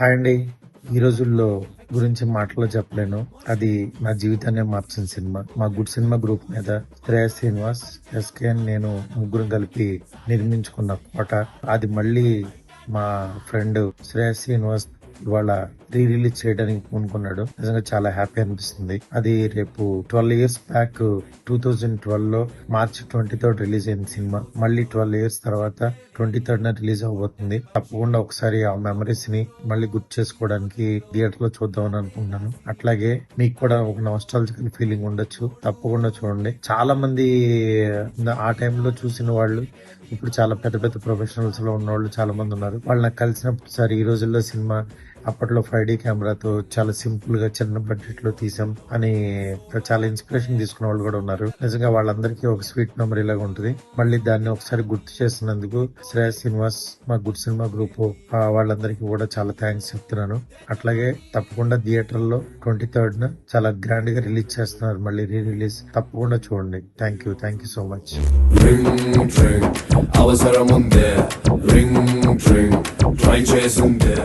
Hi అండి. ఈ రోజుల్లో గురించి మాటల్లో చెప్పలేను. అది నా జీవితాన్నే మార్చిన సినిమా. మా గుడ్ సినిమా గ్రూప్ మీద శ్రేయస్ శ్రీనివాస్, ఎస్కేఎన్, నేను ముగ్గురం కలిపి నిర్మించుకున్న కోట. అది మళ్ళీ మా ఫ్రెండ్ శ్రేయస్ శ్రీనివాస్ ఇవాళ రిలీజ్ చేయడానికి పూనుకున్నాడు. నిజంగా చాలా హ్యాపీ అనిపిస్తుంది. అది రేపు 12 years బ్యాక్ 2012 లో మార్చి 23rd రిలీజ్ అయిన సినిమా. మళ్ళీ 12 years తర్వాత 23rd రిలీజ్ అవబోతుంది. తప్పకుండా ఒకసారి ఆ మెమరీస్ ని మళ్ళీ గుర్తు చేసుకోవడానికి థియేటర్ లో చూద్దామని అనుకుంటున్నాను. అట్లాగే మీకు కూడా ఒక నాస్టాలజికల్ ఫీలింగ్ ఉండొచ్చు. తప్పకుండా చూడండి. చాలా మంది ఆ టైంలో చూసిన వాళ్ళు ఇప్పుడు చాలా పెద్ద పెద్ద ప్రొఫెషనల్స్ లో ఉన్న వాళ్ళు చాలా మంది ఉన్నారు. వాళ్ళు నాకు కలిసినప్పుడు సార్ ఈ రోజుల్లో సినిమా అప్పట్లో 5D కెమెరాతో చాలా సింపుల్ గా చిన్న బడ్జెట్ లో తీసాం అని చాలా ఇన్స్పిరేషన్ తీసుకున్న వాళ్ళు కూడా ఉన్నారు. నిజంగా వాళ్ళందరికీ ఒక స్వీట్ మెమరీ లాగా ఉంటుంది. మళ్ళీ దాన్ని ఒకసారి గుర్తు చేస్తున్నందుకు శ్రేయస్ శ్రీనివాస్, మా గుడ్ సినిమా గ్రూప్ వాళ్ళందరికీ కూడా చాలా థ్యాంక్స్ చెప్తున్నాను. అట్లాగే తప్పకుండా థియేటర్ లో 23rd చాలా గ్రాండ్ గా రిలీజ్ చేస్తున్నారు. మళ్ళీ రిలీజ్ తప్పకుండా చూడండి. Thank you so much. అవసరం ఉందే రింగ్ ట్రై చేసిందే